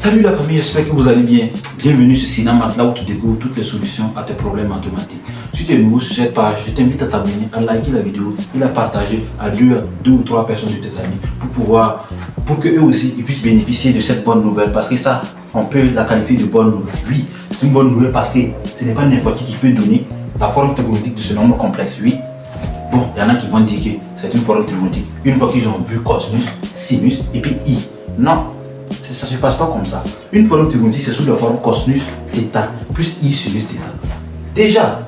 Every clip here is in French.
Salut la famille, j'espère que vous allez bien. Bienvenue sur Cinamath, là où tu découvres toutes les solutions à tes problèmes mathématiques. Si tu es nouveau sur cette page, je t'invite à t'abonner, à liker la vidéo et la partager à deux ou trois personnes de tes amis pour que eux aussi ils puissent bénéficier de cette bonne nouvelle. Parce que ça, on peut la qualifier de bonne nouvelle. Oui, c'est une bonne nouvelle parce que ce n'est pas n'importe qui peut donner la forme trigonométrique de ce nombre complexe. Oui. Bon, il y en a qui vont dire que c'est une forme trigonométrique. Une fois qu'ils ont vu cosinus, sinus et puis i. Non. Ça ne se passe pas comme ça. Une forme trigonométrique, c'est sous la forme cosinus θ plus i sinus θ. Déjà,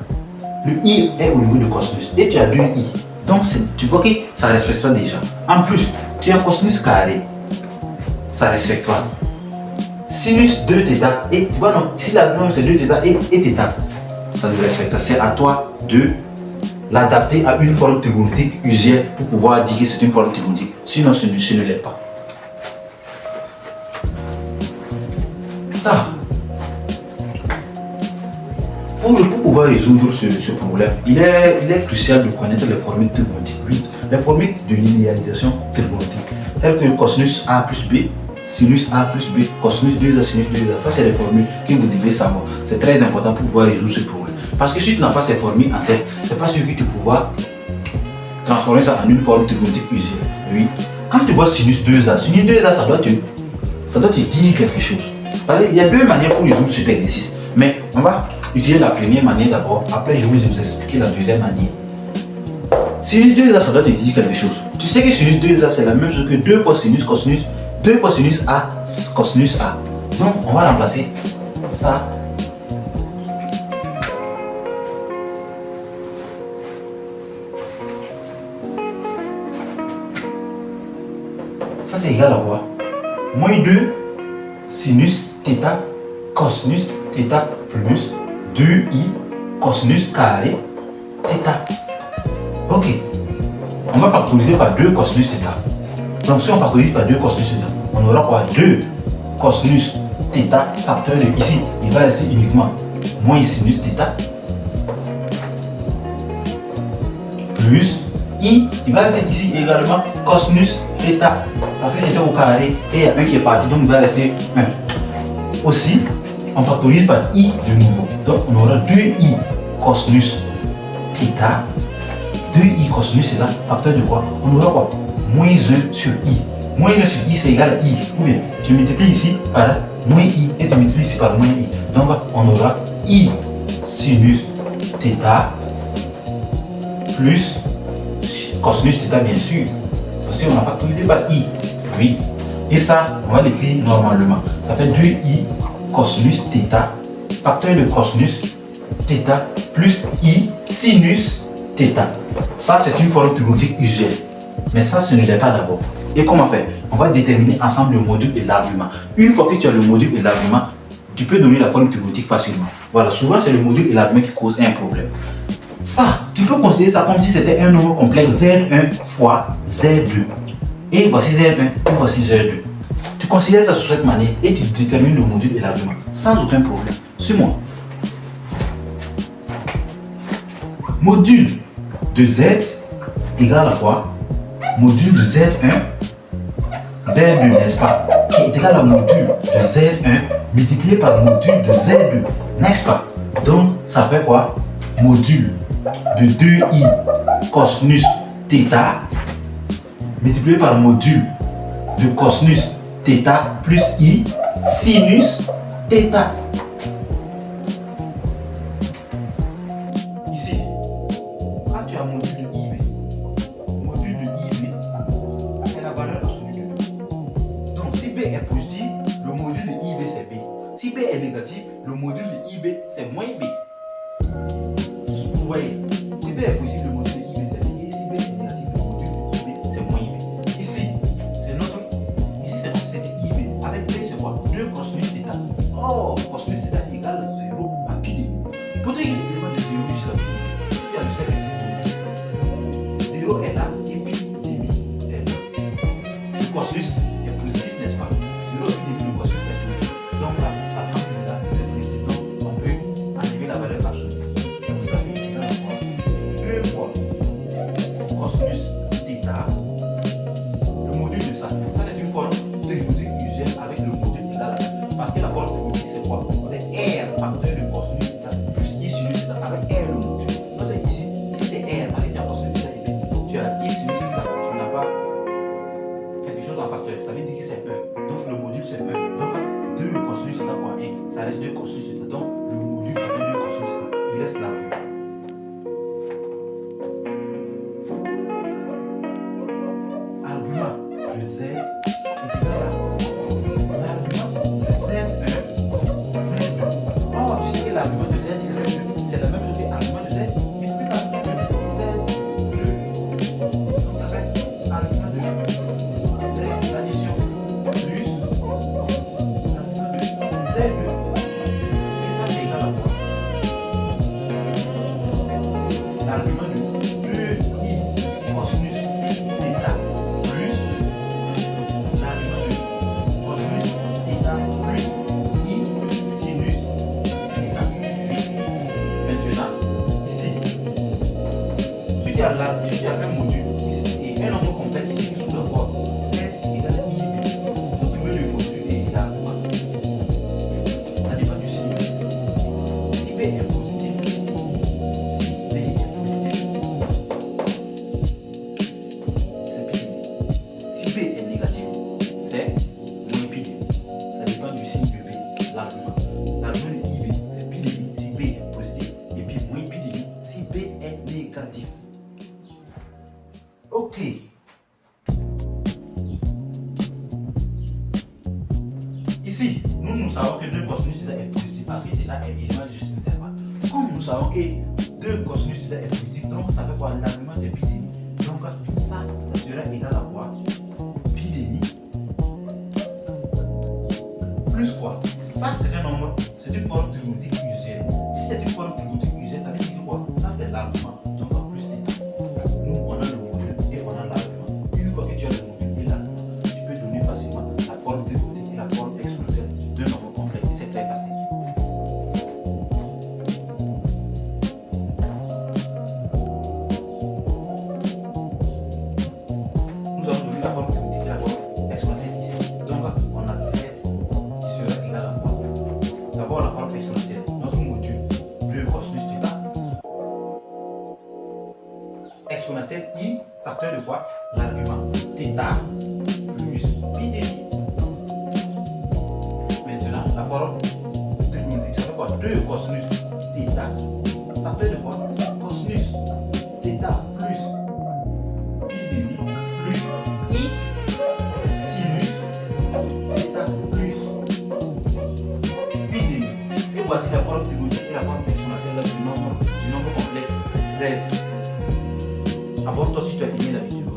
le i est au niveau de cosinus et tu as deux i. Donc, tu vois que ça respectera déjà. En plus, tu as cosinus carré. Ça respectera. Sinus 2θ et tu vois, non, si la norme c'est 2θ et θ, ça ne respectera. C'est à toi de l'adapter à une forme trigonométrique usuelle pour pouvoir dire que c'est une forme trigonométrique. Sinon, ce ne l'est pas. Ça, pour pouvoir résoudre ce problème, il est crucial de connaître les formules trigonométriques. Oui, les formules de linéarisation trigonométrique, telles que cosinus A plus B, sinus A plus B, cosinus 2A, sinus 2A. Ça, c'est les formules que vous devez savoir. C'est très important pour pouvoir résoudre ce problème. Parce que si tu n'as pas ces formules en tête, c'est pas sûr que tu pourras transformer ça en une forme trigonométrique usuelle. Oui. Quand tu vois sinus 2A, ça doit te dire quelque chose. Il y a deux manières pour résoudre cet exercice. Mais on va utiliser la première manière d'abord. Après, je vais vous expliquer la deuxième manière. Sinus 2A, ça doit te dire quelque chose. Tu sais que sinus 2A, c'est la même chose que 2 fois sinus cosinus, 2 fois sinus A, cosinus A. Donc, on va remplacer ça. Ça, c'est égal à quoi? Moins 2 sinus θ cosinus θ plus 2i cosinus carré θ. Ok. On va factoriser par 2 cosinus θ. Donc si on factorise par 2 cosinus θ, on aura quoi? 2 cosinus θ facteur de ici. Il va rester uniquement moins sinus θ plus i. Il va rester ici également cosinus θ. Parce que c'était au carré et il y a un qui est parti, donc il va rester 1. Aussi, on factorise par i de nouveau. Donc on aura 2i cosinus θ. 2i cosinus θ, facteur de quoi? On aura quoi? Moins 1 sur i. Moins 1 sur i c'est égal à i. Ou bien tu multiplies ici par moins i et tu multiplies ici par moins i. Donc on aura i sinus θ plus cosinus θ bien sûr. Parce qu'on a factorisé par i. Oui. Et ça, on va l'écrire normalement. Ça fait 2i cosinus θ, facteur de cosinus θ plus i sinus θ. Ça, c'est une forme trigonométrique usuelle. Mais ça, ce ne l'est pas d'abord. Et comment faire? On va déterminer ensemble le module et l'argument. Une fois que tu as le module et l'argument, tu peux donner la forme trigonométrique facilement. Voilà, souvent c'est le module et l'argument qui causent un problème. Ça, tu peux considérer ça comme si c'était un nombre complexe Z1 fois Z2. Et voici Z1 et voici Z2. Tu considères ça sous cette manière et tu détermines le module et l'argument sans aucun problème. Suis-moi. Module de Z égale à quoi? Module de Z1, Z2, n'est-ce pas? Qui est égal à module de Z1 multiplié par module de Z2, n'est-ce pas? Donc, ça fait quoi? Module de 2i cosinus θ multiplié par module de cosinus θ plus i sinus θ. Ici, quand tu as module de ib, c'est la valeur absolue de B. Donc si B est positif, le module de ib c'est B. Si B est négatif, le module de ib c'est moins B. Vous voyez, si B est positif, le module de ib c'est B. Et si B est négatif, le module de ib c'est moins B. Ici, c'était ib. Avec B, c'est quoi? 2 cosinus θ. Oh, cosinus θ égale 0 à pi demi. Pour dire qu'il y a des éléments de 0 jusqu'à pi demi, si tu as le cercle, 0 est là et pi demi est là. Le cosinus est positif, n'est-ce pas? 0 pi demi, le cosinus est positif. Donc là, la trame est là, c'est positif. Donc on peut enlever la valeur absolue. Donc ça, c'est égal à quoi? 2 fois cosinus θ. Le module de ça, ça c'est une forme trigonométrique usuelle avec le module égal à 1. reste 2 cosinus θ. Donc le module ça fait 2 cosinus θ. Il reste l'argument. Argument de Z est égal à l'argument de Z1, Z2. Or, tu sais que l'argument de Z et Z2, c'est la même chose que l'argument de Z, multiplié par l'argument de Z2. Donc ça fait argument de Z, l'addition, plus l'argument de Z2. Et ça, c'est égal à quoi? L'argument de 2i cosinus θ plus l'argument de cosinus θ plus i sinus θ. Maintenant, ici, tu as un module ici et un nombre complexe ici sous le corps. Z égale à ib. Donc tu mets le module et l'argument. Ça dépend du signe. Si B est positif, si B est positif, c'est pi. Si B est négatif, c'est moins pi. Ça dépend du signe de B, l'argument. L'argument de IB, c'est pi demi si B est positif et puis moins pi demi si B est négatif. Ok. Ici, nous savons que 2 cosinus θ est positif parce que θ est élément du juste intervalle. Comme nous savons que 2 cosinus θ est positif, donc ça fait quoi? L'argument c'est pi demi. Donc ça sera égal à quoi? Pi demi plus quoi? Ça c'est un nombre, c'est une forme trigonométrique usuelle. Si c'est une forme trigonométrique usuelle, ça veut dire quoi? Ça c'est l'argument, donc plus θ. Nous on a le module et on a l'argument. Une fois que tu as le module et l'argument, tu peux donner facilement la forme trigonométrique et la forme exponentielle de deux nombres complexes. C'est très facile. Nous avons donné la forme trigonométrique et la forme exponentielle ici. Donc on a Z qui sera égal à quoi? D'abord la forme exponentielle. Notre module 2 cosinus θ exponentielle i facteur de quoi? L'argument θ plus pi demi. Maintenant la forme trigonométrique ça fait quoi? 2 cosinus θ facteur de quoi? Cosinus θ plus pi demi plus i sinus θ plus pi demi. Et voici la forme trigonométrique et la forme exponentielle du nombre complexe Z. Abonne-toi si tu as aimé la vidéo.